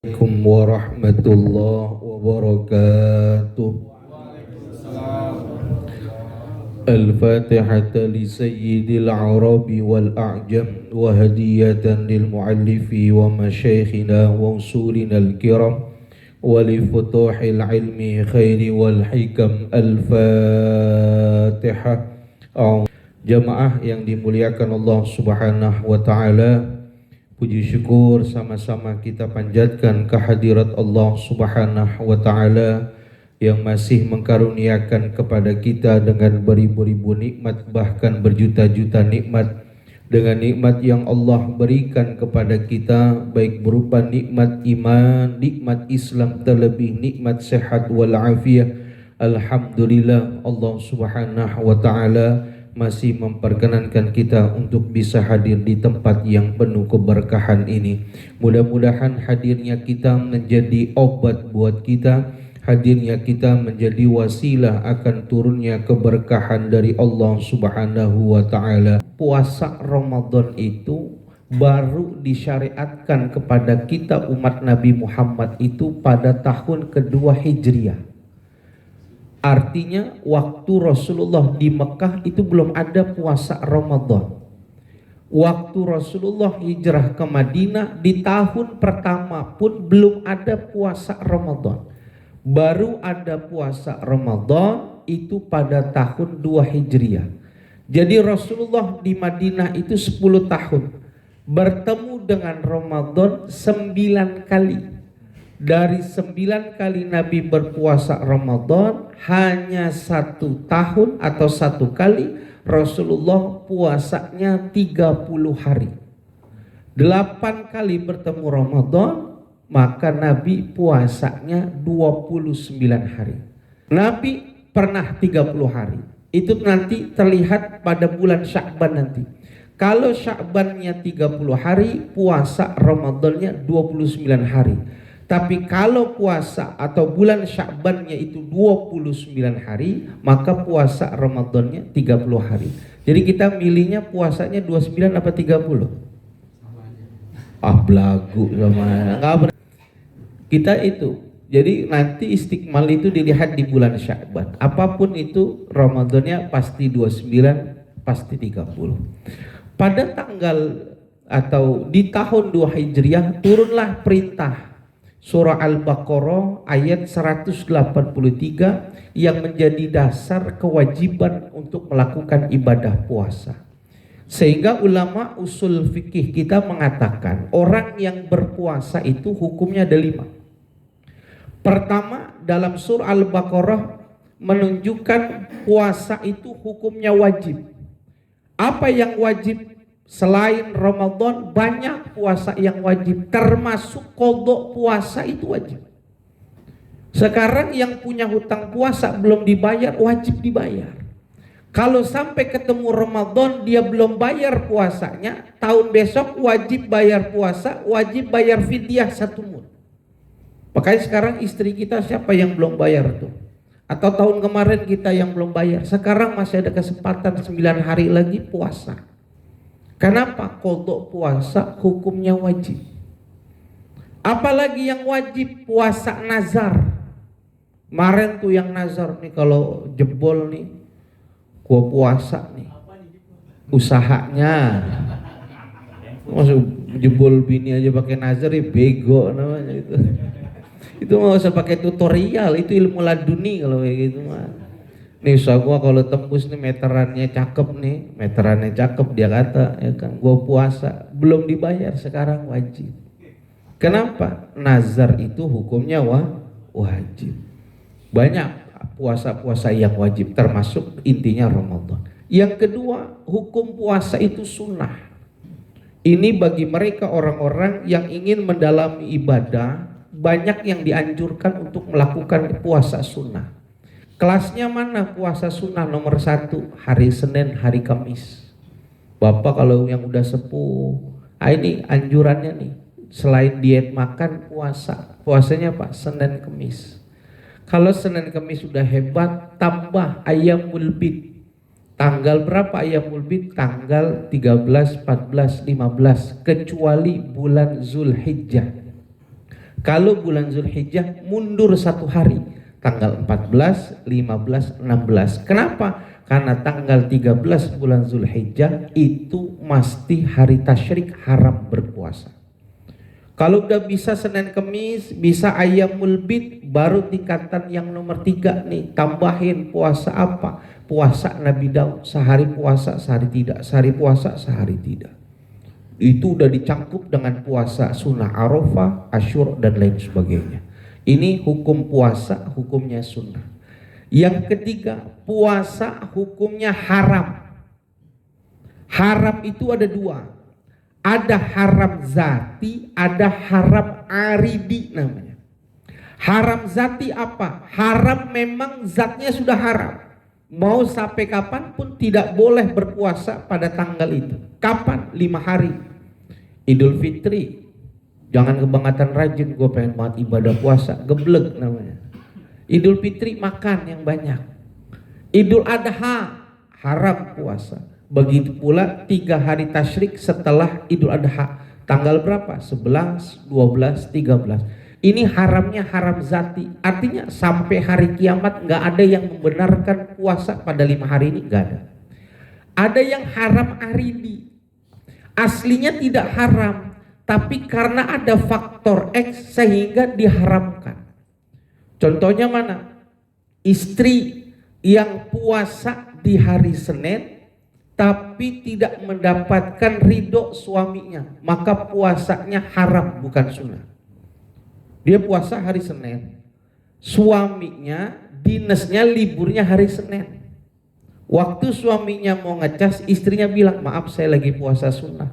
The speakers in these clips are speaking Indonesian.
Assalamualaikum warahmatullahi wabarakatuh. Al-Fatihata li sayyidil arabi wal a'jam wa hadiyatan lil muallifi wa masyaikhina wa usulina al-kiram wa li futuhil ilmi khairi wal hikam. Al-Fatihah. Jamaah yang dimuliakan Allah Subhanahu wa ta'ala, puji syukur sama-sama kita panjatkan kehadirat Allah Subhanahu wa ta'ala yang masih mengkaruniakan kepada kita dengan beribu-ribu nikmat, bahkan berjuta-juta nikmat. Dengan nikmat yang Allah berikan kepada kita, baik berupa nikmat iman, nikmat Islam, terlebih nikmat sehat wal afiyah. Alhamdulillah, Allah Subhanahu wa ta'ala masih memperkenankan kita untuk bisa hadir di tempat yang penuh keberkahan ini. Mudah-mudahan hadirnya kita menjadi obat buat kita, hadirnya kita menjadi wasilah akan turunnya keberkahan dari Allah Subhanahu wa ta'ala. Puasa Ramadan itu baru disyariatkan kepada kita umat Nabi Muhammad itu pada tahun kedua Hijriah. Artinya waktu Rasulullah di Mekah itu belum ada puasa Ramadan. Waktu Rasulullah hijrah ke Madinah di tahun pertama pun belum ada puasa Ramadan. Baru ada puasa Ramadan itu pada tahun 2 Hijriah. Jadi Rasulullah di Madinah itu 10 tahun. Bertemu dengan Ramadan 9 kali. Dari 9 kali Nabi berpuasa Ramadan, hanya 1 tahun atau 1 kali Rasulullah puasanya 30 hari. 8 kali bertemu Ramadan, maka Nabi puasanya 29 hari. Nabi pernah 30 hari. Itu nanti terlihat pada bulan Sya'ban nanti. Kalau Sya'bannya 30 hari, puasa Ramadannya 29 hari. Tapi kalau puasa atau bulan Sya'bannya itu 29 hari, maka puasa Ramadannya 30 hari. Jadi kita milihnya puasanya 29 apa 30? Belagu sama. Kita itu. Jadi nanti Istiqmal itu dilihat di bulan Sya'ban. Apapun itu Ramadannya pasti 29, pasti 30. Pada tanggal atau di tahun 2 Hijriah turunlah perintah Surah Al-Baqarah ayat 183 yang menjadi dasar kewajiban untuk melakukan ibadah puasa. Sehingga ulama usul fikih kita mengatakan orang yang berpuasa itu hukumnya ada 5. Pertama, dalam surah Al-Baqarah menunjukkan puasa itu hukumnya wajib. Apa yang wajib? Selain Ramadan banyak puasa yang wajib, termasuk qadha puasa itu wajib. Sekarang yang punya hutang puasa belum dibayar, wajib dibayar. Kalau sampai ketemu Ramadan dia belum bayar puasanya, tahun besok wajib bayar puasa, wajib bayar fidyah 1 mud. Makanya sekarang istri kita siapa yang belum bayar tuh? Atau tahun kemarin kita yang belum bayar, sekarang masih ada kesempatan 9 hari lagi puasa. Kenapa? Qadha puasa hukumnya wajib. Apalagi yang wajib puasa nazar. Kemarin tuh yang nazar nih kalau jebol nih, gua puasa nih. Usahanya. Masuk jebol bini aja pakai nazar ya bego namanya itu. Itu nggak usah pakai tutorial, itu ilmu laduni kalau kayak gitu mah. Nih usaha gua kalau tembus nih meterannya cakep dia kata ya kan, gua puasa belum dibayar sekarang wajib. Kenapa? Nazar itu hukumnya wajib. Banyak puasa-puasa yang wajib termasuk intinya Ramadan. Yang kedua, hukum puasa itu sunnah. Ini bagi mereka orang-orang yang ingin mendalami ibadah, banyak yang dianjurkan untuk melakukan puasa sunnah. Kelasnya mana puasa sunnah? Nomor 1 hari Senin, hari Kamis. Bapak kalau yang udah sepuh, ini anjurannya nih, selain diet makan puasanya Pak Senin Kamis. Kalau Senin Kamis sudah hebat, tambah Ayyamul Bid. Tanggal berapa Ayyamul Bid? Tanggal 13, 14, 15 kecuali bulan Zulhijjah. Kalau bulan Zulhijjah mundur 1 hari, tanggal 14, 15, 16. Kenapa? Karena tanggal 13 bulan Zulhijjah itu mesti hari tasyrik, haram berpuasa. Kalau udah bisa Senin Kemis, bisa Ayyamul Bid, baru tingkatan yang nomor 3 nih, tambahin puasa apa? Puasa Nabi Daud, sehari puasa, sehari tidak, sehari puasa, sehari tidak. Itu udah dicangkup dengan puasa sunnah Arafah, Asyura dan lain sebagainya. Ini hukum puasa, hukumnya sunnah. Yang ketiga, puasa hukumnya haram. Haram itu ada 2. Ada haram zati, ada haram aridi namanya. Haram zati apa? Haram memang zatnya sudah haram. Mau sampai kapanpun tidak boleh berpuasa pada tanggal itu. Kapan? 5 hari. Idul Fitri, jangan kebangetan rajin, gue pengen banget ibadah puasa, geblek namanya. Idul Fitri makan yang banyak. Idul Adha haram puasa. Begitu pula 3 hari tasyrik setelah Idul Adha. Tanggal berapa? 11, 12, 13. Ini haramnya haram zati. Artinya sampai hari kiamat nggak ada yang membenarkan puasa pada 5 hari ini, nggak ada. Ada yang haram aridi. Aslinya tidak haram, tapi karena ada faktor X sehingga diharamkan. Contohnya mana? Istri yang puasa di hari Senin tapi tidak mendapatkan ridho suaminya, maka puasanya haram, bukan sunnah. Dia puasa hari Senin, suaminya dinasnya liburnya hari Senin. Waktu suaminya mau ngecas, istrinya bilang, maaf saya lagi puasa sunnah.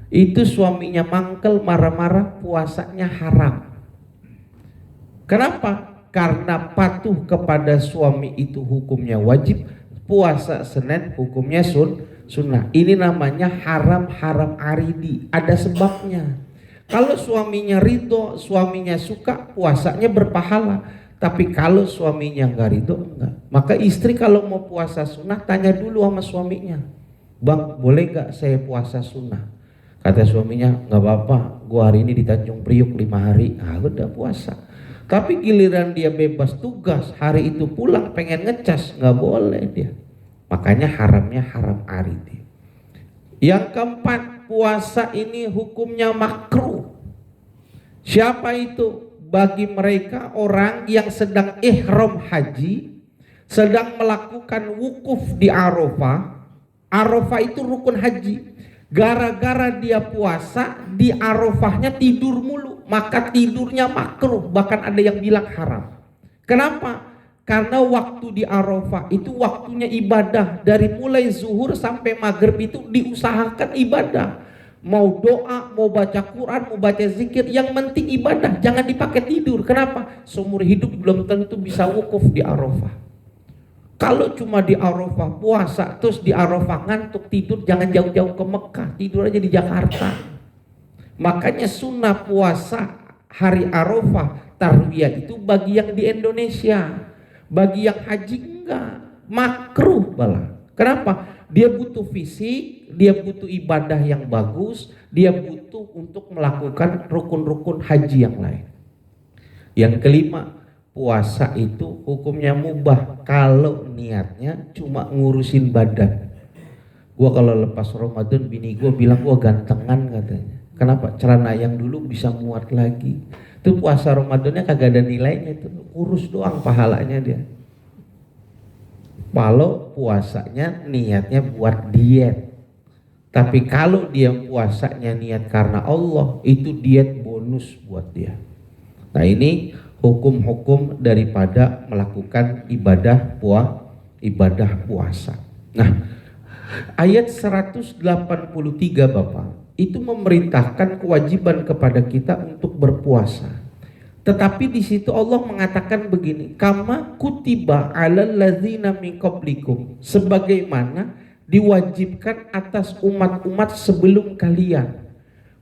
Itu suaminya mangkel, marah-marah, puasanya haram. Kenapa? Karena patuh kepada suami itu hukumnya wajib, puasa Senin hukumnya sunnah. Ini namanya haram aridi, ada sebabnya. Kalau suaminya ridho, suaminya suka, puasanya berpahala. Tapi kalau suaminya nggak ridho, enggak. Maka istri kalau mau puasa sunnah, tanya dulu sama suaminya, bang boleh nggak saya puasa sunnah? Kata suaminya, nggak apa-apa, gua hari ini di Tanjung Priuk 5 hari, udah puasa. Tapi giliran dia bebas tugas, hari itu pulang pengen ngecas, nggak boleh dia. Makanya haramnya haram aridi. Yang keempat, puasa ini hukumnya makruh. Siapa itu? Bagi mereka orang yang sedang ihram haji, sedang melakukan wukuf di Arafah. Arafah itu rukun haji. Gara-gara dia puasa, di Arafahnya tidur mulu, maka tidurnya makruh, bahkan ada yang bilang haram. Kenapa? Karena waktu di Arafah itu waktunya ibadah, dari mulai zuhur sampai maghrib itu diusahakan ibadah. Mau doa, mau baca Quran, mau baca zikir, yang penting ibadah, jangan dipakai tidur. Kenapa? Seumur hidup belum tentu bisa wukuf di Arafah. Kalau cuma di Arafah puasa, terus di Arafah ngantuk tidur, jangan jauh-jauh ke Mekah, tidur aja di Jakarta. Makanya sunnah puasa hari Arafah, tarwiyah itu bagi yang di Indonesia. Bagi yang haji enggak, makruh malah. Kenapa? Dia butuh fisik, dia butuh ibadah yang bagus, dia butuh untuk melakukan rukun-rukun haji yang lain. Yang kelima, puasa itu hukumnya mubah kalau niatnya cuma ngurusin badan. Gua kalau lepas Ramadan, bini gua bilang gua gantengan katanya. Kenapa? Celana yang dulu bisa muat lagi. Itu puasa Ramadannya kagak ada nilainya, itu kurus doang pahalanya dia. Kalau puasanya niatnya buat diet. Tapi kalau dia puasanya niat karena Allah, itu diet bonus buat dia. Nah, ini hukum-hukum daripada melakukan ibadah puasa. Nah, ayat 183 Bapak, itu memerintahkan kewajiban kepada kita untuk berpuasa. Tetapi di situ Allah mengatakan begini, kama kutiba 'alal ladzina min qablikum, sebagaimana diwajibkan atas umat-umat sebelum kalian.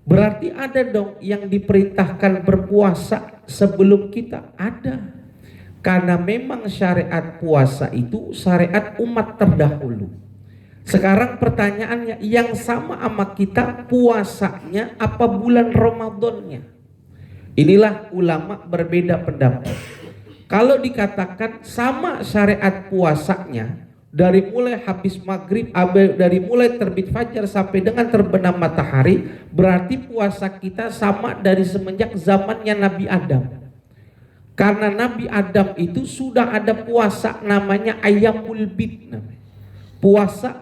Berarti ada dong yang diperintahkan berpuasa sebelum kita, ada. Karena memang syariat puasa itu syariat umat terdahulu. Sekarang pertanyaannya, yang sama kita puasanya apa bulan Ramadannya? Inilah ulama berbeda pendapat. Kalau dikatakan sama syariat puasanya, dari mulai habis maghrib, dari mulai terbit fajar sampai dengan terbenam matahari, berarti puasa kita sama dari semenjak zamannya Nabi Adam. Karena Nabi Adam itu sudah ada puasa namanya Ayyamul Bid, puasa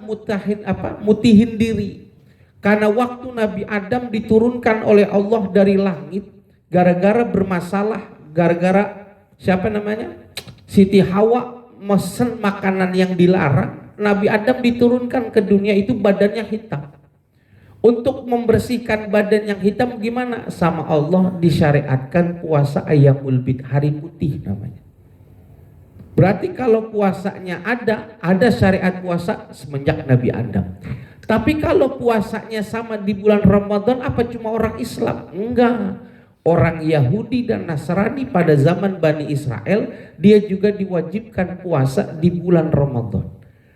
mutihin diri. Karena waktu Nabi Adam diturunkan oleh Allah dari langit, gara-gara bermasalah, gara-gara siapa namanya? Siti Hawa mesen makanan yang dilarang, Nabi Adam diturunkan ke dunia itu badannya hitam. Untuk membersihkan badan yang hitam gimana? Sama Allah disyariatkan puasa Ayyamul Bid, hari putih namanya. Berarti kalau puasanya ada syariat puasa semenjak Nabi Adam. Tapi kalau puasanya sama di bulan Ramadan, apa cuma orang Islam? Enggak. Orang Yahudi dan Nasrani pada zaman Bani Israel, dia juga diwajibkan puasa di bulan Ramadan.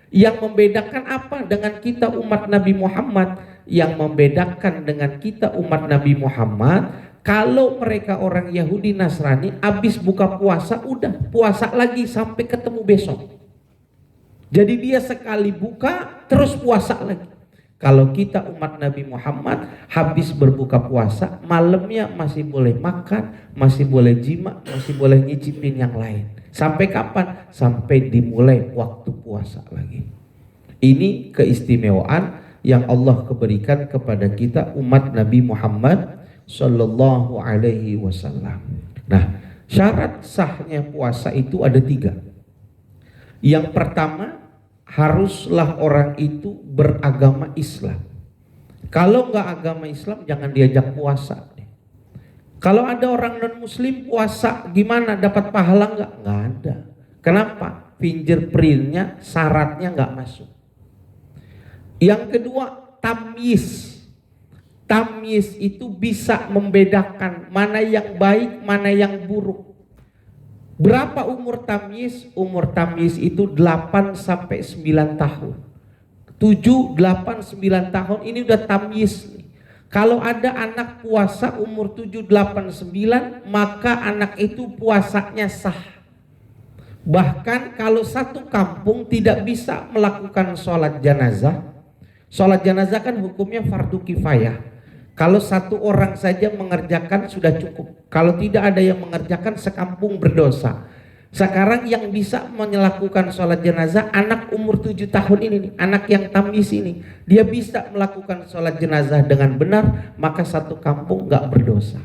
Yang membedakan apa dengan kita umat Nabi Muhammad? Yang membedakan dengan kita umat Nabi Muhammad, kalau mereka orang Yahudi Nasrani habis buka puasa udah puasa lagi sampai ketemu besok. Jadi dia sekali buka terus puasa lagi. Kalau kita umat Nabi Muhammad habis berbuka puasa, malamnya masih boleh makan, masih boleh jima, masih boleh nyicipin yang lain. Sampai kapan? Sampai dimulai waktu puasa lagi. Ini keistimewaan yang Allah berikan kepada kita umat Nabi Muhammad Sallallahu Alaihi Wasallam. Nah, syarat sahnya puasa itu ada 3. Yang pertama, haruslah orang itu beragama Islam. Kalau nggak agama Islam, jangan diajak puasa. Kalau ada orang non Muslim puasa, gimana? Dapat pahala nggak? Nggak ada. Kenapa? Fingerprintnya, syaratnya nggak masuk. Yang kedua, tamyiz. Tamyiz itu bisa membedakan mana yang baik, mana yang buruk. Berapa umur tamyiz? Umur tamyiz itu 8 sampai 9 tahun. 7, 8, 9 tahun ini udah tamyiz. Kalau ada anak puasa umur 7, 8, 9, maka anak itu puasanya sah. Bahkan kalau satu kampung tidak bisa melakukan sholat jenazah, sholat jenazah kan hukumnya fardu kifayah. Kalau satu orang saja mengerjakan sudah cukup. Kalau tidak ada yang mengerjakan, sekampung berdosa. Sekarang yang bisa melakukan sholat jenazah anak umur 7 tahun ini nih, anak yang tamyiz ini, dia bisa melakukan sholat jenazah dengan benar, maka satu kampung gak berdosa.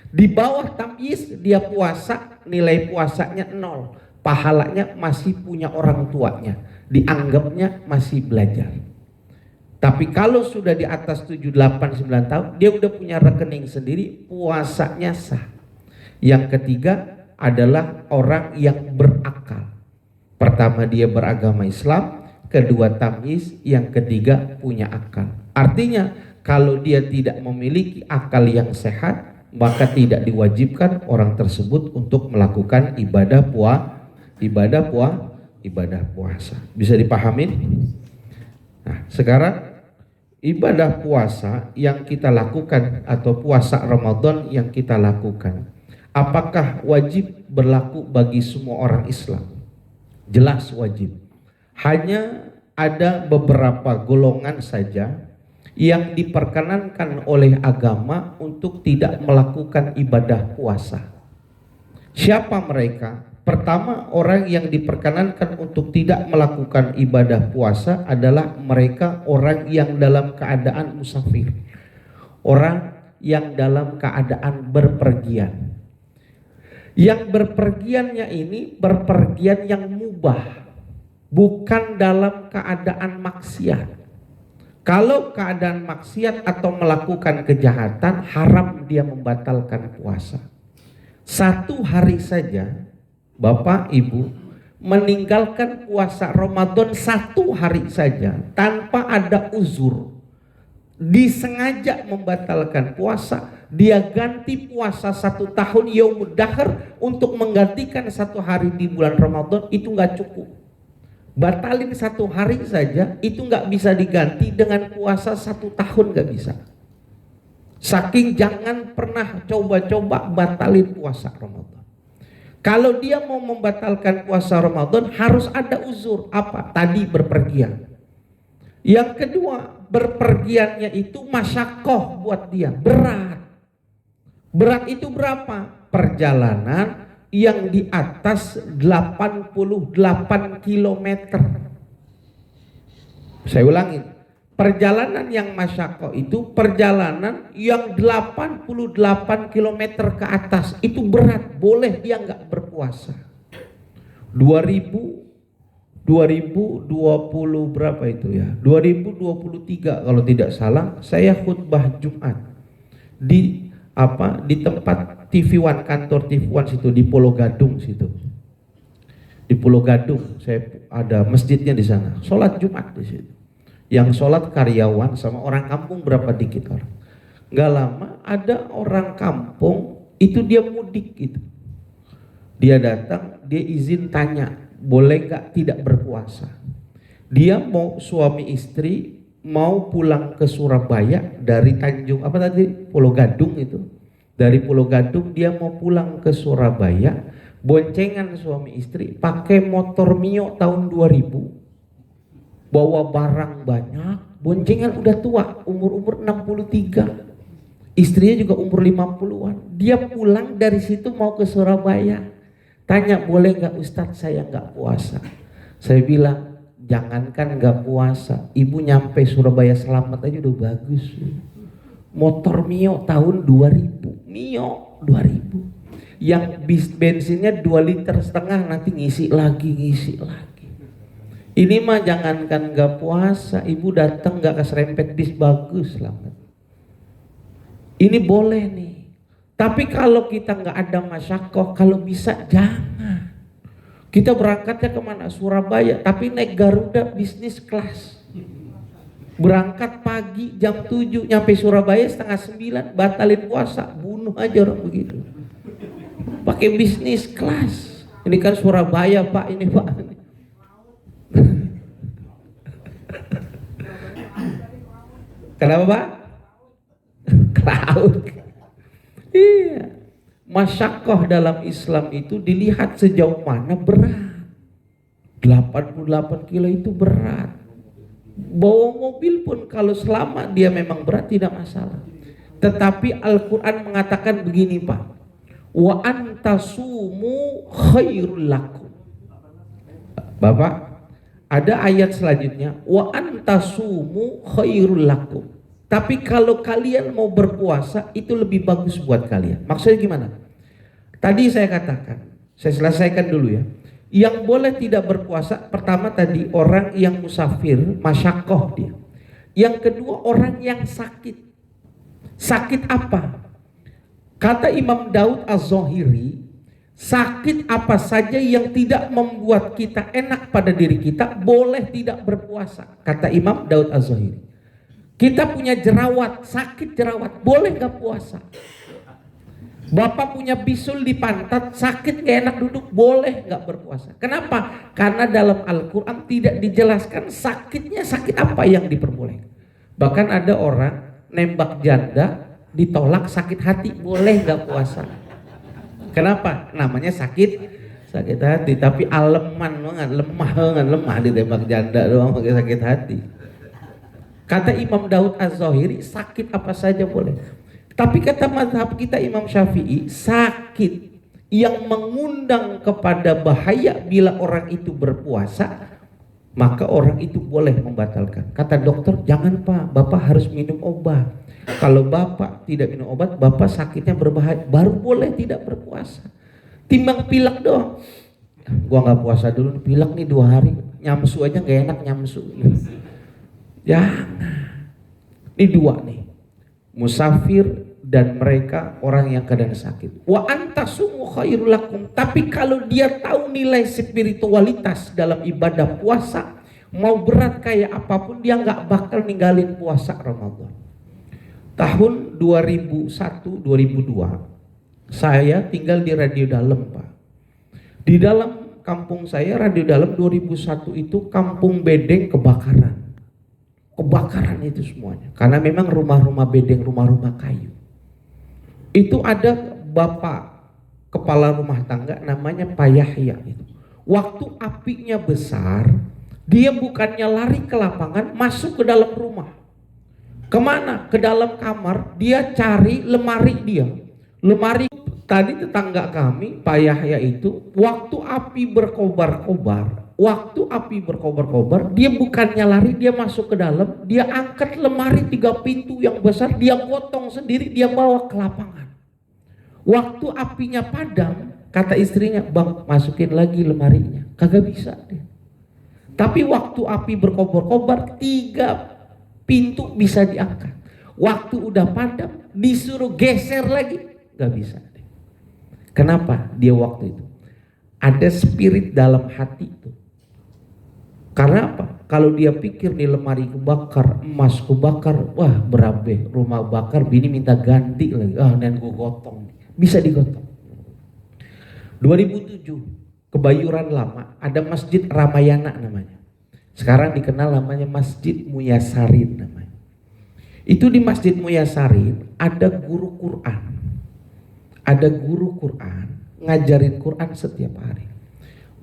Di bawah tamyiz dia puasa, nilai puasanya 0, pahalanya masih punya orang tuanya, dianggapnya masih belajar. Tapi kalau sudah di atas 7, 8, 9 tahun, dia udah punya rekening sendiri, puasanya sah. Yang ketiga adalah orang yang berakal. Pertama dia beragama Islam, kedua tamyiz, yang ketiga punya akal. Artinya kalau dia tidak memiliki akal yang sehat, maka tidak diwajibkan orang tersebut untuk melakukan ibadah puasa. Bisa dipahamin? Nah, sekarang ibadah puasa yang kita lakukan atau puasa Ramadan yang kita lakukan, apakah wajib berlaku bagi semua orang Islam? Jelas wajib. Hanya ada beberapa golongan saja yang diperkenankan oleh agama untuk tidak melakukan ibadah puasa. Siapa mereka? Pertama, orang yang diperkenankan untuk tidak melakukan ibadah puasa adalah mereka orang yang dalam keadaan musafir, orang yang dalam keadaan berpergian. Yang berpergiannya ini berpergian yang mubah, bukan dalam keadaan maksiat. Kalau keadaan maksiat atau melakukan kejahatan, haram dia membatalkan puasa. 1 hari saja Bapak Ibu meninggalkan puasa Ramadan 1 hari saja tanpa ada uzur, disengaja membatalkan puasa, dia ganti puasa 1 tahun yaumud dahr untuk menggantikan 1 hari di bulan Ramadan, itu nggak cukup. Batalin 1 hari saja itu nggak bisa diganti dengan puasa 1 tahun, nggak bisa. Saking jangan pernah coba-coba batalin puasa Ramadan. Kalau dia mau membatalkan puasa Ramadan harus ada uzur. Apa? Tadi berpergian. Yang kedua, berpergiannya itu masyakoh buat dia, berat. Berat itu berapa? Perjalanan yang di atas 88 kilometer. Saya ulangi, perjalanan yang masyakoh itu perjalanan yang 88 kilometer ke atas. Itu berat, boleh dia nggak berpuasa. 2020 berapa itu ya? 2023 kalau tidak salah, saya khutbah Jumat di tempat TV One, kantor TV One situ di Pulau Gadung situ. Di Pulau Gadung, saya ada masjidnya di sana. Sholat Jumat di situ. Yang sholat karyawan sama orang kampung berapa dikit orang. Nggak lama ada orang kampung itu dia mudik gitu. Dia datang, dia izin tanya, boleh nggak tidak berpuasa. Dia mau suami istri mau pulang ke Surabaya dari Tanjung Pulau Gadung itu. Dari Pulau Gadung dia mau pulang ke Surabaya, boncengan suami istri pakai motor Mio tahun 2000, bawa barang banyak, boncengan udah tua, umur 63, istrinya juga umur 50-an. Dia pulang dari situ mau ke Surabaya, tanya boleh nggak Ustadz saya nggak puasa. Saya bilang jangankan nggak puasa, ibu nyampe Surabaya selamat aja udah bagus. Motor Mio tahun 2000, Mio 2000, yang bensinnya 2,5 liter, nanti ngisi lagi. Ini mah jangankan nggak puasa, ibu datang nggak keserempet bis, bagus selamat. Ini boleh nih. Tapi kalau kita nggak ada masyakoh, kalau bisa jangan. Kita berangkatnya kemana? Surabaya, tapi naik Garuda bisnis kelas. Berangkat pagi jam 7, nyampe Surabaya setengah 9, batalin puasa, bunuh aja orang begitu. Pakai bisnis kelas. Ini kan Surabaya Pak, ini Pak. Kenapa Pak? Ke laut. Iya. Masyakoh dalam Islam itu dilihat sejauh mana berat. 88 kilo itu berat. Bawa mobil pun kalau selama dia memang berat tidak masalah. Tetapi Al-Quran mengatakan begini Pak, wa antasumu khairul lakum. Bapak, ada ayat selanjutnya, wa antasumu khairul lakum. Tapi kalau kalian mau berpuasa itu lebih bagus buat kalian. Maksudnya gimana? Tadi saya katakan, saya selesaikan dulu ya. Yang boleh tidak berpuasa, pertama tadi orang yang musafir, masyakoh dia. Yang kedua orang yang sakit. Sakit apa? Kata Imam Daud Az-Zahiri, sakit apa saja yang tidak membuat kita enak pada diri kita, boleh tidak berpuasa. Kata Imam Daud Az-Zahiri. Kita punya jerawat, sakit jerawat, boleh gak puasa. Bapak punya bisul di pantat, sakit gak enak duduk, boleh gak berpuasa. Kenapa? Karena dalam Al-Quran tidak dijelaskan sakitnya sakit apa yang diperbolehkan. Bahkan ada orang nembak janda ditolak sakit hati, boleh gak puasa. Kenapa? Namanya sakit hati, tapi aleman banget, lemah ditembak janda doang pakai sakit hati. Kata Imam Daud Az-Zahiri, sakit apa saja boleh. Tapi kata mazhab kita Imam Syafi'i, sakit yang mengundang kepada bahaya bila orang itu berpuasa, maka orang itu boleh membatalkan. Kata dokter, jangan Pak, Bapak harus minum obat. Kalau Bapak tidak minum obat, Bapak sakitnya berbahaya, baru boleh tidak berpuasa. Timbang pilek doang, gua nggak puasa dulu, pilek nih 2 hari, nyamsu aja nggak enak nyamsu. Jangan. Ini 2 nih, musafir dan mereka orang yang keadaan sakit. Wa antasumu khairul lakum. Tapi kalau dia tahu nilai spiritualitas dalam ibadah puasa, mau berat kayak apapun dia nggak bakal ninggalin puasa Ramadan. Tahun 2001-2002 saya tinggal di Radio Dalem Pak. Di dalam kampung saya Radio Dalem 2001 itu kampung bedeng kebakaran. kebakaran itu semuanya. Karena memang rumah-rumah bedeng, rumah-rumah kayu. Itu ada bapak kepala rumah tangga namanya Pak Yahya itu. Waktu apinya besar, dia bukannya lari ke lapangan, masuk ke dalam rumah. Kemana? Ke dalam kamar, dia cari lemari dia. Lemari tadi tetangga kami, Pak Yahya itu, waktu api berkobar-kobar, dia bukannya lari, dia masuk ke dalam, dia angkat lemari 3 pintu yang besar, dia gotong sendiri, dia bawa ke lapangan. Waktu apinya padam, kata istrinya, bang masukin lagi lemarinya, kagak bisa dia. Tapi waktu api berkobar-kobar, 3 pintu bisa diangkat. Waktu udah padam, disuruh geser lagi, gak bisa. Kenapa? Dia waktu itu ada spirit dalam hati itu. Karena apa? Kalau dia pikir nih lemari kebakar, emas kebakar, wah berabe, rumah bakar, bini minta ganti lagi. Dan gue gotong. Bisa digotong. 2007 Kebayoran Lama ada Masjid Ramayana namanya. Sekarang dikenal namanya Masjid Muyasarin namanya. Itu di Masjid Muyasarin ada guru Quran. Ada guru Quran ngajarin Quran setiap hari.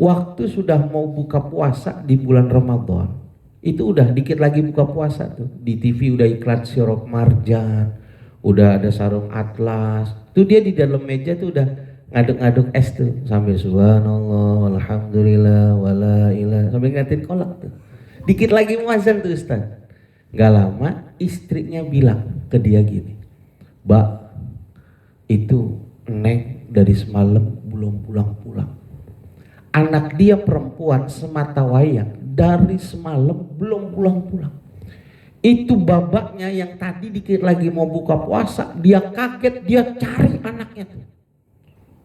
Waktu sudah mau buka puasa di bulan Ramadan, itu udah dikit lagi buka puasa tuh. Di TV udah iklan sirup marjan, udah ada sarung atlas. Tuh dia di dalam meja tuh udah ngaduk-ngaduk es tuh sampai subhanallah, alhamdulillah, wala ilah, sampai ngatin kolak tuh. Dikit lagi muazan tuh Ustaz. Gak lama istrinya bilang ke dia gini, Mbak, itu Neng dari semalam belum pulang-pulang. Anak dia perempuan semata wayang dari semalam belum pulang-pulang. Itu babaknya yang tadi dikit lagi mau buka puasa, dia kaget, dia cari anaknya tuh.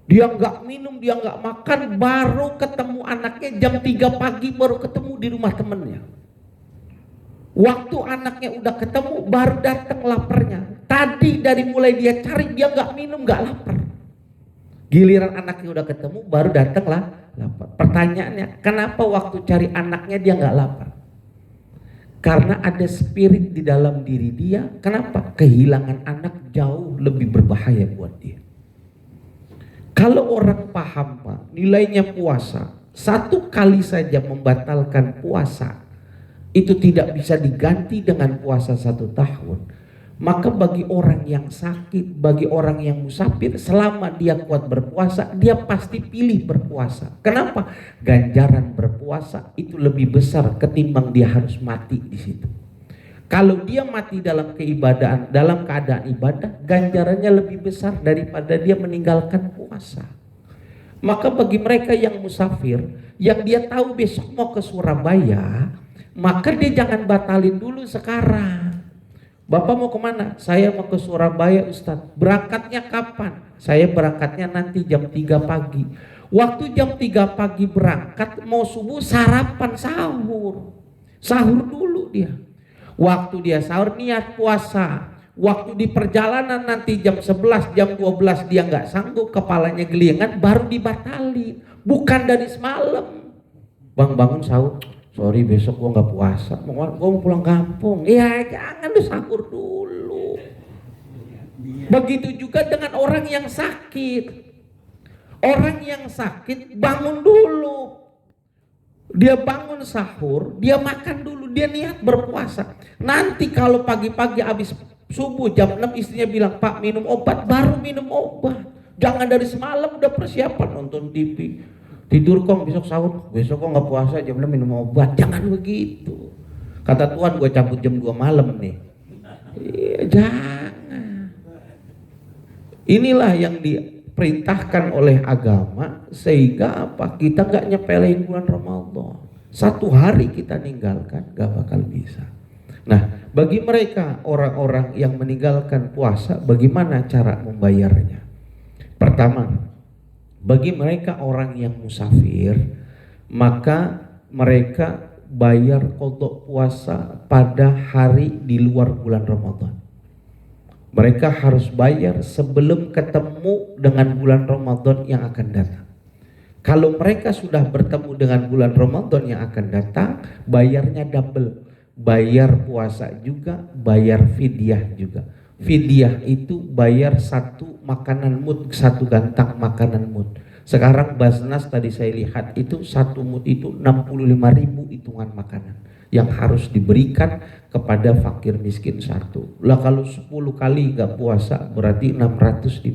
Dia nggak minum, dia nggak makan, baru ketemu anaknya jam 3 pagi, baru ketemu di rumah temennya. Waktu anaknya udah ketemu, baru datang laparnya. Tadi dari mulai dia cari, dia nggak minum, nggak lapar. Giliran anaknya udah ketemu, baru datang lah lapar. Pertanyaannya, kenapa waktu cari anaknya dia nggak lapar? Karena ada spirit di dalam diri dia. Kenapa? Kehilangan anak jauh lebih berbahaya buat dia. Kalau orang paham Pak, nilainya puasa, 1 kali saja membatalkan puasa, itu tidak bisa diganti dengan puasa 1 tahun. Maka bagi orang yang sakit, bagi orang yang musafir, selama dia kuat berpuasa, dia pasti pilih berpuasa. Kenapa? Ganjaran berpuasa itu lebih besar ketimbang dia harus mati di situ. Kalau dia mati dalam keibadahan, dalam keadaan ibadah, ganjarannya lebih besar daripada dia meninggalkan puasa. Maka bagi mereka yang musafir, yang dia tahu besok mau ke Surabaya, maka dia jangan batalin dulu sekarang. Bapak mau kemana? Saya mau ke Surabaya Ustadz. Berangkatnya kapan? Saya berangkatnya nanti jam 3 pagi. Waktu jam 3 pagi berangkat, mau subuh sarapan sahur. Sahur dulu dia. Waktu dia sahur niat puasa. Waktu di perjalanan nanti jam 11, jam 12 dia nggak sanggup, kepalanya gelingan, baru dibatalin. Bukan dari semalam. Bang bangun sahur. Sorry besok gua nggak puasa, gua mau pulang kampung. Ya jangan lu sahur dulu. Begitu juga dengan orang yang sakit. Orang yang sakit bangun dulu. Dia bangun sahur, dia makan dulu, dia niat berpuasa. Nanti kalau pagi-pagi habis subuh jam 6 istrinya bilang, Pak minum obat, baru minum obat. Jangan dari semalam udah persiapan nonton TV. Tidur kong besok sahur, besok kok nggak puasa jam 6 minum obat. Jangan begitu. Kata Tuhan gue cabut jam 2 malam nih. Jangan. Inilah yang diperintahkan oleh agama, sehingga apa? Kita nggak nyepelein bulan Ramadan. 1 hari kita ninggalkan nggak bakal bisa. Nah, bagi mereka orang-orang yang meninggalkan puasa, bagaimana cara membayarnya? Pertama, bagi mereka orang yang musafir, maka mereka bayar qadha puasa pada hari di luar bulan Ramadan. Mereka harus bayar sebelum ketemu dengan bulan Ramadan yang akan datang. Kalau mereka sudah bertemu dengan bulan Ramadan yang akan datang, bayarnya double. bayar puasa juga, bayar fidyah juga. Fidyah itu bayar satu makanan mud, satu gantang makanan mud. Sekarang Basnas tadi saya lihat itu satu mud itu 65.000 hitungan makanan yang harus diberikan kepada fakir miskin satu. Lah kalau 10 kali nggak puasa berarti 650.000.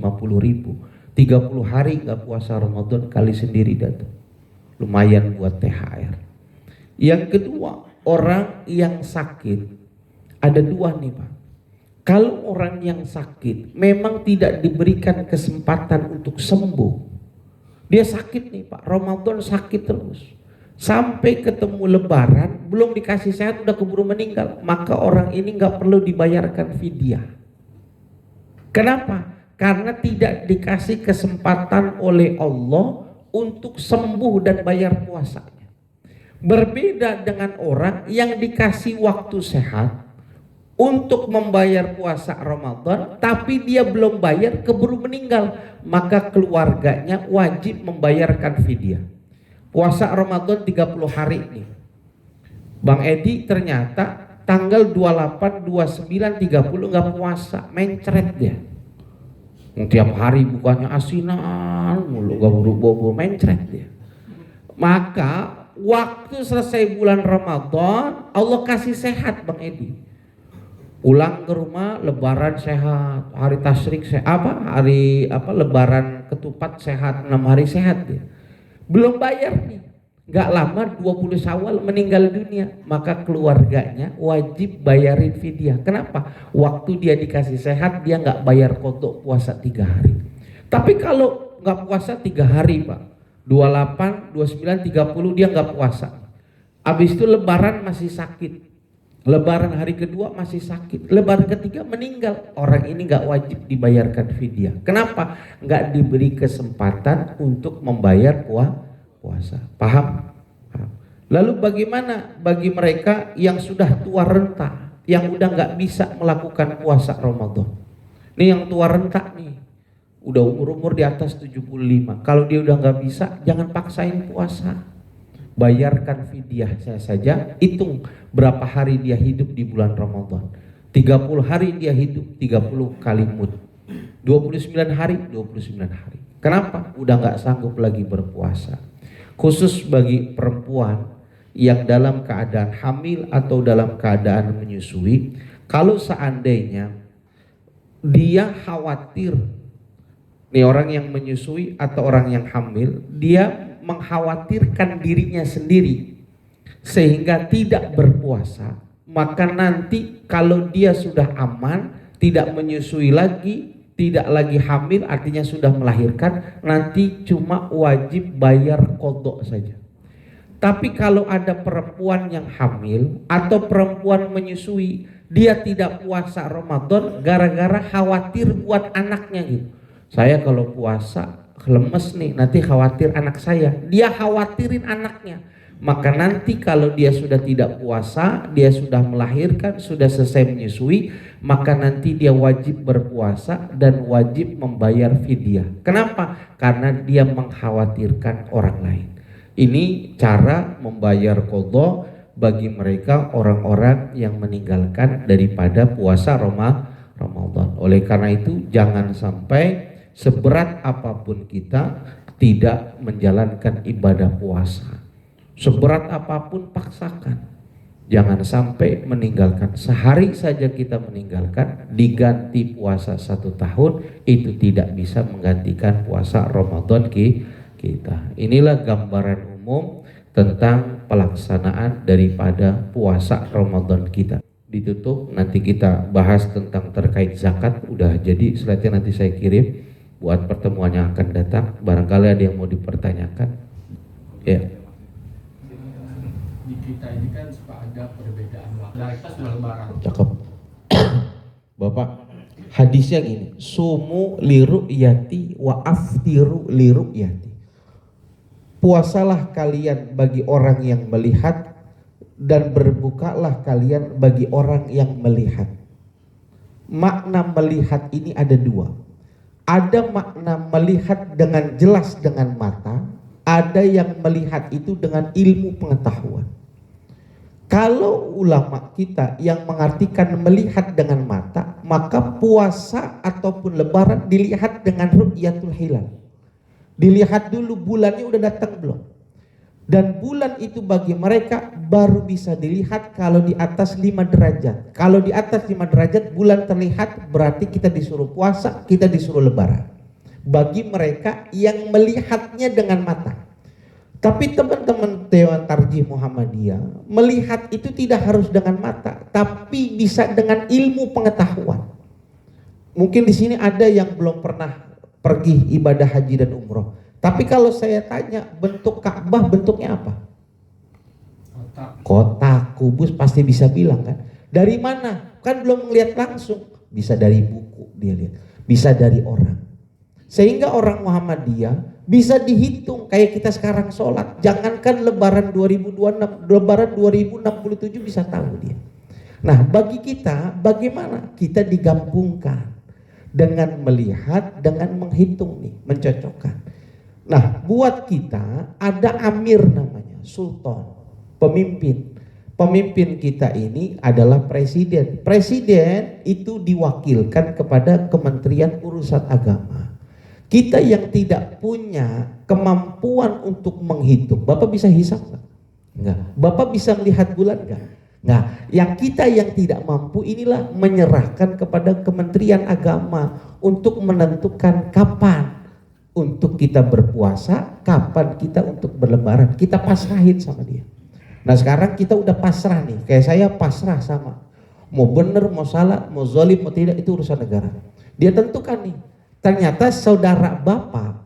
30 hari nggak puasa Ramadan kali sendiri datu. Lumayan buat THR. Yang kedua, orang yang sakit. Ada dua nih Pak. Kalau orang yang sakit memang tidak diberikan kesempatan untuk sembuh. Dia sakit nih Pak, Ramadan sakit terus. Sampai ketemu Lebaran, belum dikasih sehat udah keburu meninggal. Maka orang ini nggak perlu dibayarkan fidyah. Kenapa? Karena tidak dikasih kesempatan oleh Allah untuk sembuh dan bayar puasanya. Berbeda dengan orang yang dikasih waktu sehat untuk membayar puasa Ramadan, tapi dia belum bayar, keburu meninggal, maka keluarganya wajib membayarkan fidyah. Puasa Ramadan 30 hari nih. Bang Edi ternyata tanggal 28, 29, 30 nggak puasa, mencret dia. Tiap hari bukannya asinan mulu, gak buru-buru mencret dia. Maka waktu selesai bulan Ramadan, Allah kasih sehat Bang Edi. Pulang ke rumah, Lebaran sehat, hari tasyrik sehat, Lebaran ketupat sehat, 6 hari sehat dia. Belum bayar nih, nggak lama 20 Syawal meninggal dunia, maka keluarganya wajib bayarin fidyah. Kenapa? Waktu dia dikasih sehat dia nggak bayar qadha puasa 3 hari. Tapi kalau nggak puasa 3 hari Pak, 28, 29, 30 dia nggak puasa. Habis itu Lebaran masih sakit. Lebaran hari kedua masih sakit, Lebaran ketiga meninggal. Orang ini nggak wajib dibayarkan fidyah. Kenapa? Nggak diberi kesempatan untuk membayar puasa. Paham? Lalu bagaimana bagi mereka yang sudah tua renta, yang udah nggak bisa melakukan puasa Ramadan? Ini yang tua renta nih, udah umur di atas 75. Kalau dia udah nggak bisa, jangan paksain puasa. Bayarkan fidyah saja, hitung berapa hari dia hidup di bulan Ramadan. 30 hari dia hidup, 30 kali mud. 29 hari, 29 hari. Kenapa? Udah nggak sanggup lagi berpuasa. Khusus bagi perempuan yang dalam keadaan hamil atau dalam keadaan menyusui, kalau seandainya dia khawatir, nih orang yang menyusui atau orang yang hamil, dia mengkhawatirkan dirinya sendiri sehingga tidak berpuasa, maka nanti kalau dia sudah aman, tidak menyusui lagi, tidak lagi hamil, artinya sudah melahirkan, nanti cuma wajib bayar qadha saja. Tapi kalau ada perempuan yang hamil atau perempuan menyusui, dia tidak puasa Ramadan gara-gara khawatir buat anaknya gitu. Saya kalau puasa lemes nih, nanti khawatir anak saya. Dia khawatirin anaknya. Maka nanti kalau dia sudah tidak puasa, dia sudah melahirkan, sudah selesai menyusui, maka nanti dia wajib berpuasa dan wajib membayar fidyah. Kenapa? Karena dia mengkhawatirkan orang lain. Ini cara membayar qadha bagi mereka orang-orang yang meninggalkan daripada puasa Ramadan. Oleh karena itu jangan sampai seberat apapun kita tidak menjalankan ibadah puasa. Seberat apapun paksakan. Jangan sampai meninggalkan. Sehari saja kita meninggalkan, diganti puasa 1 tahun, itu tidak bisa menggantikan puasa Ramadan kita. Inilah gambaran umum tentang pelaksanaan daripada puasa Ramadan kita. Ditutup, nanti kita bahas tentang terkait zakat. Udah jadi slide-nya nanti saya kirim buat pertemuan yang akan datang. Barangkali ada yang mau dipertanyakan. Ya. Di kita ini kan suka ada perbedaan waktu. Kita sudah lebaran. Cakep. Bapak, hadisnya gini, sumu liru'yati wa aftiru liru'yati. Puasalah kalian bagi orang yang melihat dan berbukalah kalian bagi orang yang melihat. Makna melihat ini ada dua. Ada makna melihat dengan jelas dengan mata, ada yang melihat itu dengan ilmu pengetahuan. Kalau ulama kita yang mengartikan melihat dengan mata, maka puasa ataupun lebaran dilihat dengan ru'yatul hilal. Dilihat dulu bulannya udah datang belum. Dan bulan itu bagi mereka baru bisa dilihat kalau di atas 5 derajat. Kalau di atas 5 derajat bulan terlihat, berarti kita disuruh puasa, kita disuruh lebaran. Bagi mereka yang melihatnya dengan mata. Tapi teman-teman Dewan Tarjih Muhammadiyah melihat itu tidak harus dengan mata, tapi bisa dengan ilmu pengetahuan. Mungkin di sini ada yang belum pernah pergi ibadah haji dan umroh. Tapi kalau saya tanya bentuk Ka'bah bentuknya apa? Kotak, kubus, pasti bisa bilang kan. Dari mana? Kan belum melihat langsung. Bisa dari buku dia lihat, bisa dari orang. Sehingga orang Muhammadiyah bisa dihitung kayak kita sekarang sholat. Jangankan lebaran 2026, lebaran 2067 bisa tahu dia. Nah bagi kita bagaimana? Kita digabungkan dengan melihat, dengan menghitung nih, mencocokkan. Nah buat kita ada amir namanya, sultan, pemimpin. Pemimpin kita ini adalah presiden. Presiden itu diwakilkan kepada Kementerian Urusan Agama. Kita yang tidak punya kemampuan untuk menghitung, Bapak bisa hisap nggak? Enggak. Bapak bisa melihat bulan nggak? Nggak. Yang kita yang tidak mampu inilah menyerahkan kepada Kementerian Agama untuk menentukan kapan untuk kita berpuasa, kapan kita untuk berlebaran. Kita pasrahin sama dia. Nah sekarang kita udah pasrah nih, kayak saya pasrah sama. Mau bener, mau salah, mau zalim, mau tidak, itu urusan negara. Dia tentukan nih. Ternyata saudara bapak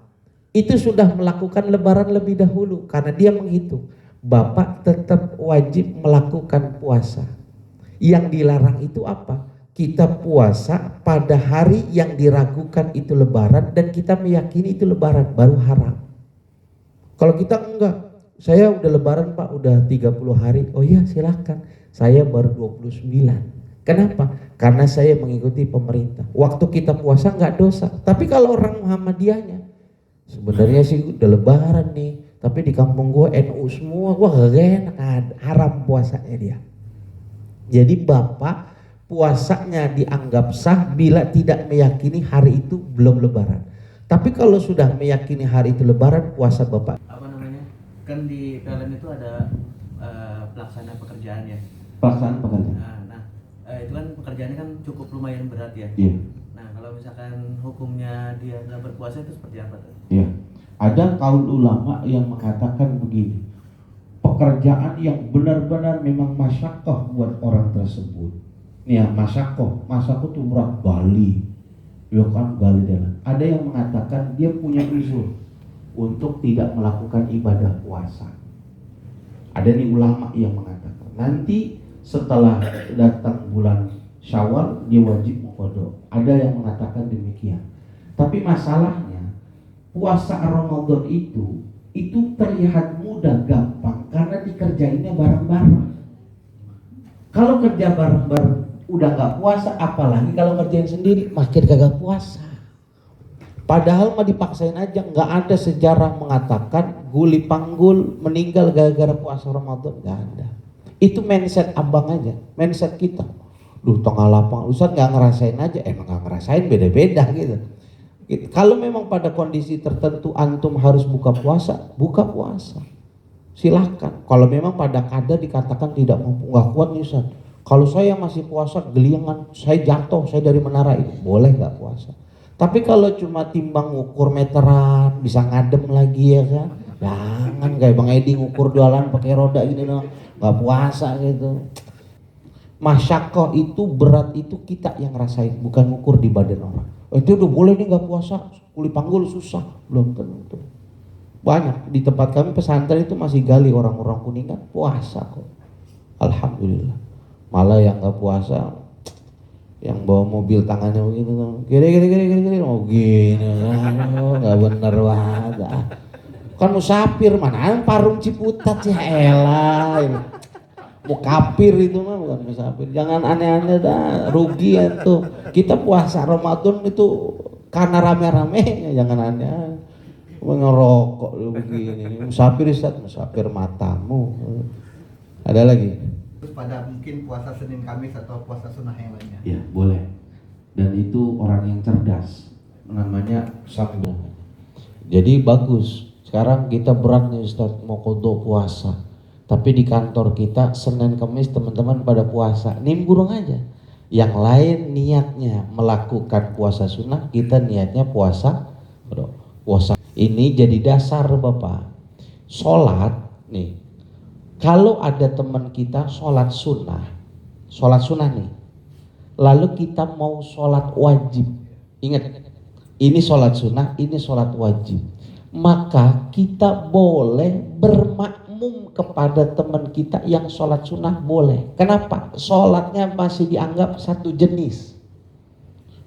itu sudah melakukan lebaran lebih dahulu karena dia menghitung. Bapak tetap wajib melakukan puasa. Yang dilarang itu apa? Kita puasa pada hari yang diragukan itu lebaran dan kita meyakini itu lebaran, baru haram. Kalau kita enggak, saya udah lebaran Pak, udah 30 hari. Oh iya silakan, saya baru 29. Kenapa? Karena saya mengikuti pemerintah. Waktu kita puasa nggak dosa. Tapi kalau orang Muhammadiyahnya, sebenarnya sih udah lebaran nih, tapi di kampung gue NU semua, gue gak enak, haram puasanya dia. Jadi bapak puasanya dianggap sah bila tidak meyakini hari itu belum lebaran. Tapi kalau sudah meyakini hari itu lebaran, puasa bapak. Apa namanya? Kan di PLN itu ada pelaksana pekerjaan ya. Pelaksanaan pekerjaan. Itu kan pekerjaannya kan cukup lumayan berat ya. Iya. Nah kalau misalkan hukumnya dia nggak berpuasa itu seperti apa tuh? Iya. Ada kaul ulama yang mengatakan begini, pekerjaan yang benar-benar memang masyakoh buat orang tersebut. Nih ya, masyakoh tuh berat Bali, ya kan Bali jalan. Ada yang mengatakan dia punya uzur untuk tidak melakukan ibadah puasa. Ada nih ulama yang mengatakan nanti setelah datang bulan Syawal dia wajib qada. Ada yang mengatakan demikian. Tapi masalahnya puasa Ramadan itu terlihat mudah, gampang karena dikerjainnya bareng-bareng. Kalau kerja bareng-bareng udah nggak puasa, apalagi kalau kerjain sendiri makin kagak puasa. Padahal mah dipaksain aja, nggak ada sejarah mengatakan guli panggul meninggal gara-gara puasa Ramadan, nggak ada. Itu mindset abang aja, mindset kita. Duh tengah lapang, Ustaz nggak ngerasain aja, emang nggak ngerasain beda-beda gitu. Kalau memang pada kondisi tertentu antum harus buka puasa, silahkan. Kalau memang pada kadar dikatakan tidak mampu, nggak kuat nih Ustaz. Kalau saya masih puasa geliangan, saya jatuh, saya dari menara itu, boleh nggak puasa. Tapi kalau cuma timbang ngukur meteran, bisa ngadem lagi ya kan, jangan kayak Bang Edi ngukur jualan pakai roda gini dong. Gak puasa gitu. Masyakoh itu berat itu kita yang ngerasain, bukan ngukur di badan orang. Itu udah boleh nih gak puasa, kuli panggul susah, belum tentu. Banyak di tempat kami pesantren itu masih gali orang-orang Kuningan puasa kok. Alhamdulillah. Malah yang gak puasa, yang bawa mobil tangannya begitu, gini, mau gini, gak bener banget. Kan musafir, mana parung Ciputat ya elah. Mau kafir itu mah bukan musafir. Jangan aneh-aneh dah, rugi ya tuh. Kita puasa Ramadan itu karena rame-rame, jangan aneh. Ngerokok begini. Musafir Ustaz, musafir matamu. Ada lagi? pada mungkin puasa Senin Kamis atau puasa sunnah yang lainnya. Ya, boleh. Dan itu orang yang cerdas. Namanya sabda. Jadi bagus. Sekarang kita berat nih Ustaz mau qadha puasa. Tapi di kantor kita Senin Kamis teman-teman pada puasa. Nimbrung aja. Yang lain niatnya melakukan puasa sunnah, kita niatnya puasa. Puasa ini jadi dasar Bapak. Sholat nih. Kalau ada teman kita sholat sunnah nih, lalu kita mau sholat wajib, ingat, ini sholat sunnah, ini sholat wajib, maka kita boleh bermakmum kepada teman kita yang sholat sunnah, boleh. Kenapa? Sholatnya masih dianggap satu jenis.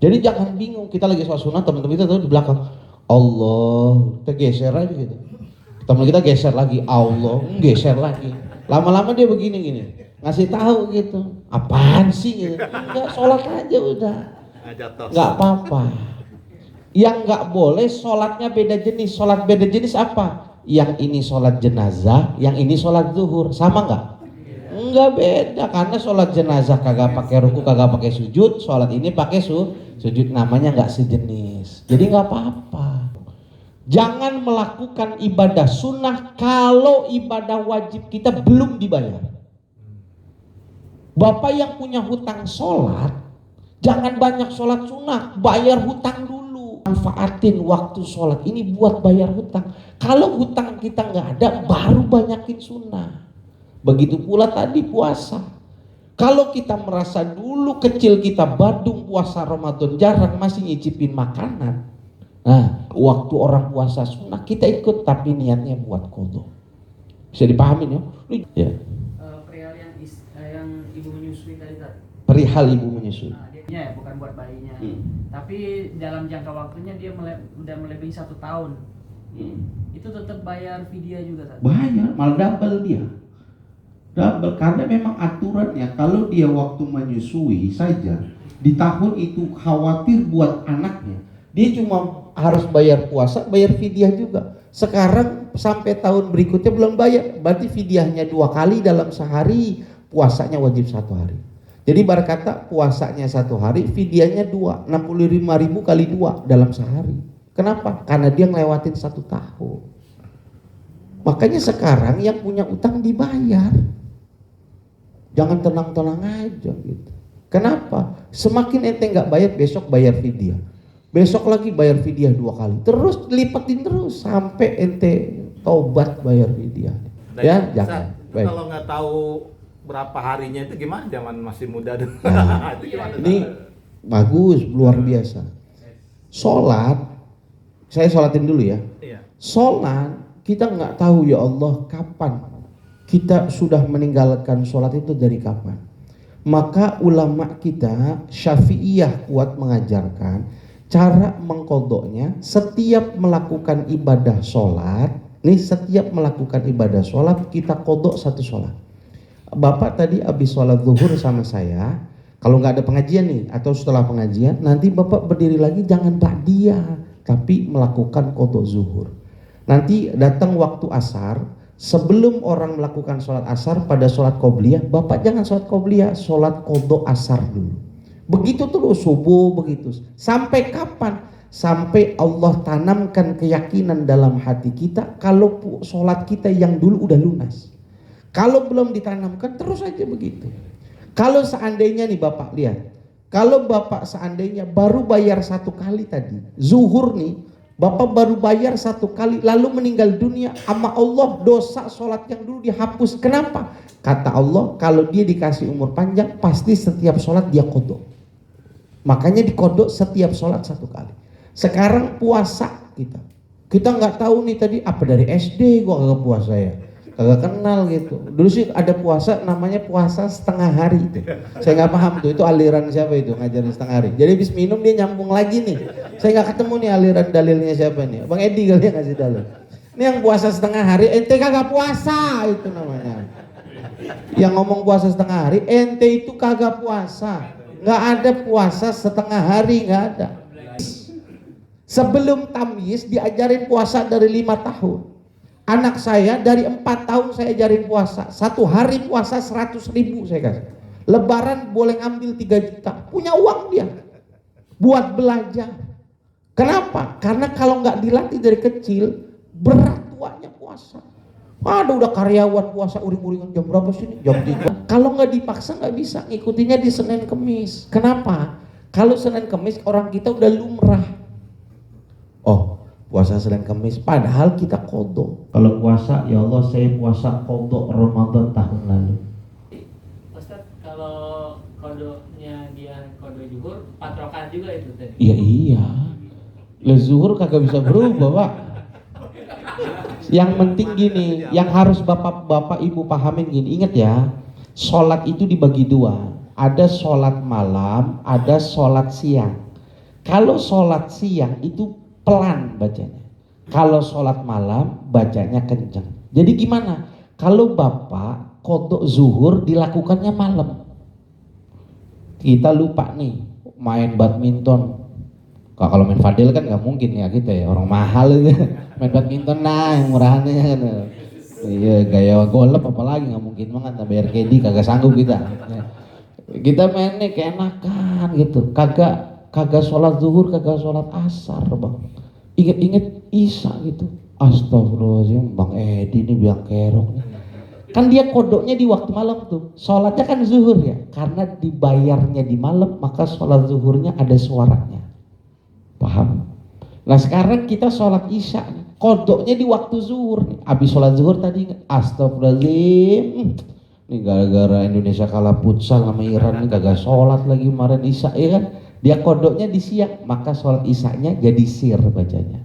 Jadi jangan bingung, kita lagi sholat sunnah, teman-teman kita tuh di belakang, Allah, kita geser aja gitu. Teman kita geser lagi, Allah, geser lagi. Lama-lama dia begini-gini, ngasih tahu gitu. Apaan sih gitu. Enggak, sholat aja udah. Enggak apa-apa. Yang enggak boleh sholatnya beda jenis. Sholat beda jenis apa? Yang ini sholat jenazah, yang ini sholat zuhur. Sama enggak? Enggak beda, karena sholat jenazah kagak pakai ruku, kagak pakai sujud. Sholat ini pakai sujud, namanya enggak sejenis. Jadi enggak apa-apa. Jangan melakukan ibadah sunnah kalau ibadah wajib kita belum dibayar. Bapak yang punya hutang sholat, jangan banyak sholat sunnah, bayar hutang dulu. Manfaatin waktu sholat ini buat bayar hutang. Kalau hutang kita nggak ada, baru banyakin sunnah. Begitu pula tadi puasa. Kalau kita merasa dulu kecil kita badung puasa Ramadan, jarang masih nyicipin makanan. Nah, waktu orang puasa sunnah kita ikut, tapi niatnya buat qadha. Bisa dipahami ya? Ya. Perihal yang ibu menyusui tadi. Perihal ibu menyusui. Nah, dia bukan buat bayinya. Tapi dalam jangka waktunya dia udah melebihi 1 tahun. Itu tetap bayar fidyah juga tadi. Bayar, malah double dia. Double, karena memang aturannya kalau dia waktu menyusui saja di tahun itu khawatir buat anaknya, dia cuma harus bayar puasa, bayar fidyah juga. Sekarang sampai tahun berikutnya belum bayar, berarti fidyahnya 2 kali dalam sehari, puasanya wajib 1 hari. Jadi berkata puasanya 1 hari, fidyahnya 2, 65.000 kali 2 dalam sehari. Kenapa? Karena dia ngelewatin 1 tahun. Makanya sekarang yang punya utang dibayar. Jangan tenang-tenang aja gitu. Kenapa? Semakin ente nggak bayar, besok bayar fidyah. Besok lagi bayar fidyah 2 kali. Terus lipetin terus sampai ente taubat bayar fidyah. Ya, jangan. Baik. Kalau nggak tahu berapa harinya itu gimana? Zaman masih muda dulu. Ini bagus, luar biasa. Sholat, saya sholatin dulu ya. Iya. Sholat, kita nggak tahu ya Allah kapan kita sudah meninggalkan sholat itu, dari kapan. Maka ulama kita Syafi'iyah kuat mengajarkan cara mengqadhanya setiap melakukan ibadah sholat. Nih, setiap melakukan ibadah sholat kita qadha 1 sholat. Bapak tadi habis sholat zuhur sama saya, kalau nggak ada pengajian nih atau setelah pengajian, nanti bapak berdiri lagi, jangan ba'diyah, tapi melakukan qadha zuhur. Nanti datang waktu asar, sebelum orang melakukan sholat asar pada sholat qobliyah, bapak jangan sholat qobliyah, sholat qadha asar dulu. Begitu terus subuh, begitu. Sampai kapan? Sampai Allah tanamkan keyakinan dalam hati kita kalau sholat kita yang dulu udah lunas. Kalau belum ditanamkan, terus aja begitu. Kalau seandainya nih Bapak lihat, kalau Bapak seandainya baru bayar 1 kali tadi, zuhur nih, Bapak baru bayar 1 kali, lalu meninggal dunia, sama Allah dosa sholat yang dulu dihapus. Kenapa? Kata Allah, kalau dia dikasih umur panjang, pasti setiap sholat dia qadha. Makanya dikodok setiap sholat 1 kali. Sekarang puasa kita nggak tahu nih tadi apa dari SD gua kagak puasa ya, kagak kenal gitu. Dulu sih ada puasa namanya puasa setengah hari itu. Saya nggak paham tuh itu aliran siapa itu ngajarin setengah hari. Jadi habis minum dia nyambung lagi nih. Saya nggak ketemu nih aliran dalilnya siapa nih. Bang Edi kali yang ngasih dalil. Ini yang puasa setengah hari, ente kagak puasa itu namanya. Yang ngomong puasa setengah hari, ente itu kagak puasa. Nggak ada puasa setengah hari, nggak ada. Sebelum tamyiz diajarin puasa dari 5 tahun. Anak saya dari 4 tahun saya ajarin puasa. 1 hari puasa 100.000 saya kasih. Lebaran boleh ngambil 3 juta. Punya uang dia. Buat belajar. Kenapa? Karena kalau nggak dilatih dari kecil, berat tuanya puasa. Ada udah karyawan puasa uring-uringan jam berapa sini? Jam 3. Kalau nggak dipaksa nggak bisa. Ngikutinya di Senin Kemis. Kenapa? Kalau Senin Kemis orang kita udah lumrah. Oh, puasa Senin Kemis, padahal kita kodok. Kalau puasa, ya Allah saya puasa kodok Ramadan tahun lalu. Ustaz, kalau kodonya dia kodo zuhur, 4 rakaat juga itu tadi? Ya iya. Lah zuhur kagak bisa berubah, Pak. Yang penting gini, yang harus bapak-bapak ibu pahamin gini, ingat ya, sholat itu dibagi 2. Ada sholat malam, ada sholat siang. Kalau sholat siang itu pelan bacanya. Kalau sholat malam bacanya kencang. Jadi gimana? Kalau bapak kodok zuhur dilakukannya malam. Kita lupa nih main badminton. Kalau main padel kan nggak mungkin ya kita ya, orang mahal itu main badminton nah yang murahannya kan. Iya gaya golf apalagi nggak mungkin banget, bayar KD kagak sanggup kita. Kita mainnya keenakan gitu, kagak sholat zuhur, kagak sholat asar bang. Ingat-ingat isya gitu. Astagfirullahaladzim, Bang Edi ini biang kerok nih. Kan dia kodoknya di waktu malam tuh. Sholatnya kan zuhur ya. Karena dibayarnya di malam, maka sholat zuhurnya ada suaranya. Paham? Nah sekarang kita sholat isya, kodoknya di waktu zuhur nih. Habis sholat zuhur tadi, astagfirullahaladzim. Ini gara-gara Indonesia kalah futsal sama Iran ini kagak sholat lagi kemarin isya ya kan. Dia kodoknya di siang, maka sholat isya-nya jadi sir bacanya.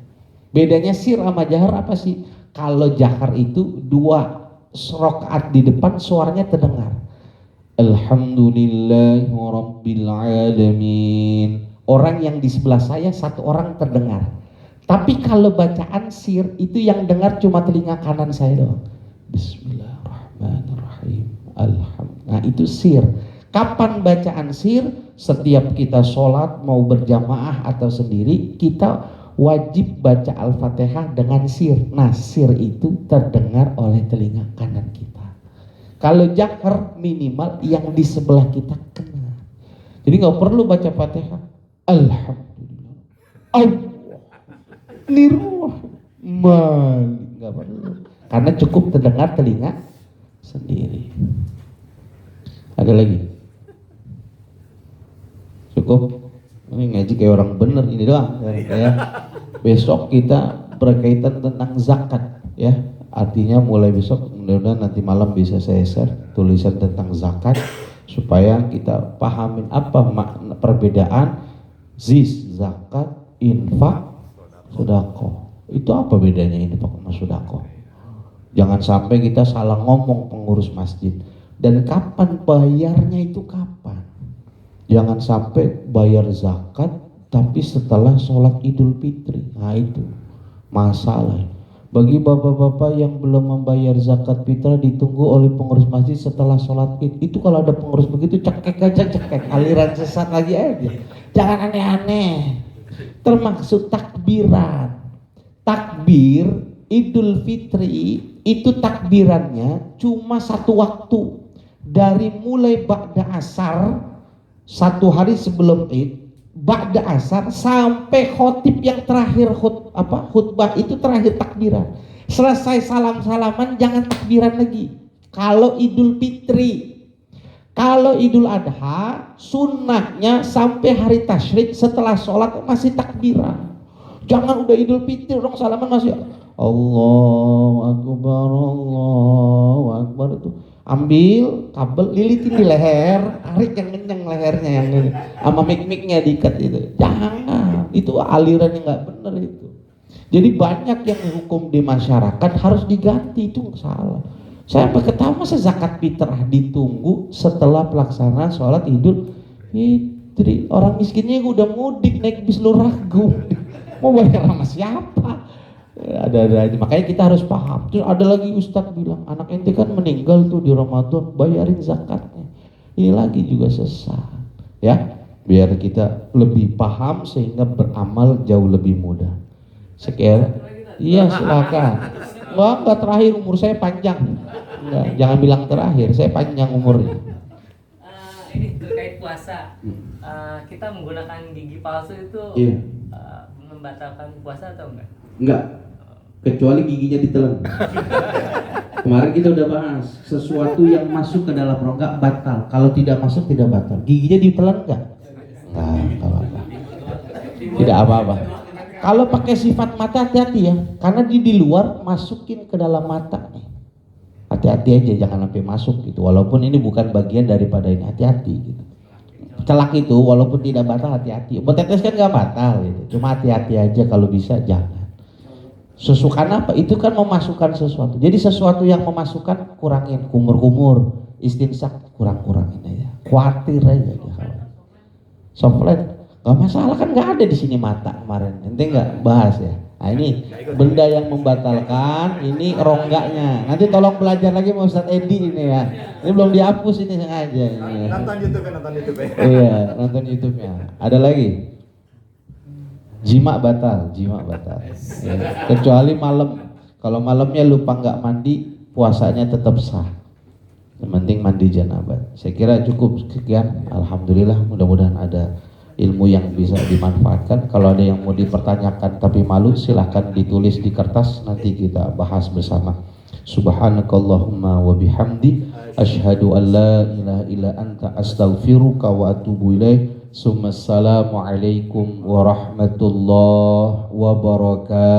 Bedanya sir sama jahar apa sih? Kalau jahar itu 2 rakaat di depan suaranya terdengar. Alhamdulillahirabbil alamin. Orang yang di sebelah saya 1 orang terdengar. Tapi kalau bacaan sir itu yang dengar cuma telinga kanan saya doang. Bismillahirrahmanirrahim. Nah itu sir. Kapan bacaan sir? Setiap kita sholat mau berjamaah atau sendiri, kita wajib baca Al-Fatihah dengan sir. Nah sir itu terdengar oleh telinga kanan kita. Kalau jahar minimal yang di sebelah kita kena. Jadi nggak perlu baca Fatihah. Alhamdulillah. Allah. Nirrahman. Nggak perlu. Karena cukup terdengar telinga sendiri. Ada lagi? Cukup? Ini ngaji kayak orang bener ini doang. Ya. Besok kita berkaitan tentang zakat, ya. Artinya mulai besok, mudah-mudahan nanti malam bisa saya share tulisan tentang zakat supaya kita pahamin apa makna perbedaan zakat, infak, sedekah. Itu apa bedanya infak sama sedekah? Jangan sampai kita salah ngomong pengurus masjid. Dan kapan bayarnya itu kapan? Jangan sampai bayar zakat tapi setelah sholat Idul Fitri. Nah itu masalah. Bagi bapak-bapak yang belum membayar zakat fitrah ditunggu oleh pengurus masjid setelah sholat Id. Itu kalau ada pengurus begitu cekek aja cekek. Aliran sesat lagi aja. Jangan aneh-aneh. Termaksud takbiran. Takbir Idul Fitri itu takbirannya cuma 1 waktu. Dari mulai ba'da asar 1 hari sebelum Id, ba'da asar sampai khotib yang terakhir khutbah itu terakhir takbiran. Selesai salam-salaman jangan takbiran lagi. Kalau Idul Fitri, kalau Idul Adha sunnahnya sampai hari tasyrik setelah sholat masih takbiran. Jangan udah Idul Fitri orang salaman masih Allahu Akbar itu. Ambil kabel, lilitin di leher, tarik yang kenceng lehernya yang ini, sama mik-miknya diikat itu. Jangan, itu aliran yang nggak benar itu. Jadi banyak yang hukum di masyarakat harus diganti, itu salah. Saya pertama zakat fitrah ditunggu setelah pelaksanaan sholat Idul Fitri. Orang miskinnya udah mudik naik bis lu ragu, mau bayar sama siapa? Ada aja, makanya kita harus paham. Terus ada lagi ustadz bilang, anak ente kan meninggal tuh di Ramadan, bayarin zakatnya. Ini lagi juga sesat, ya. Biar kita lebih paham sehingga beramal jauh lebih mudah. Sekian, iya silakan. Enggak terakhir, umur saya panjang. Enggak, jangan bilang terakhir, saya panjang umurnya. Ini terkait puasa. Kita menggunakan gigi palsu itu Iya. membatalkan puasa atau enggak? Enggak, kecuali giginya ditelan. Kemarin kita udah bahas, sesuatu yang masuk ke dalam rongga batal. Kalau tidak masuk tidak batal. Giginya ditelan enggak? Enggak apa-apa. Tidak apa-apa. Kalau pakai sifat mata hati-hati ya, karena di luar masukin ke dalam mata nih. Hati-hati aja, jangan sampai masuk gitu. Walaupun ini bukan bagian daripada ini, hati-hati gitu. Celak itu walaupun tidak batal, hati-hati. Bertetes kan nggak batal gitu. Cuma hati-hati aja, kalau bisa jangan. Susukan apa? Itu kan memasukkan sesuatu. Jadi sesuatu yang memasukkan kurangin, kumur-kumur, istinsak kurang-kurangin aja. Khawatir aja dia. Softline nggak masalah kan, nggak ada di sini mata kemarin. Nanti nggak bahas ya. Nah ini benda yang membatalkan, ini rongganya. Nanti tolong belajar lagi sama Ustadz Edi ini ya. Ini belum dihapus ini sengaja. Ini. Nonton YouTube ya. Iya, nonton YouTube-nya. Ada lagi? Jima batal. Ya. Kecuali malam. Kalau malamnya lupa nggak mandi, puasanya tetap sah. Yang penting mandi janabat. Saya kira cukup sekian. Alhamdulillah, mudah-mudahan ada ilmu yang bisa dimanfaatkan. Kalau ada yang mau dipertanyakan tapi malu, silahkan ditulis di kertas, nanti kita bahas bersama. Subhanakallahumma wa bihamdi asyhadu an la ilaha illa anta astaghfiruka wa atubu ilaik. Assalamualaikum warahmatullahi wabarakatuh.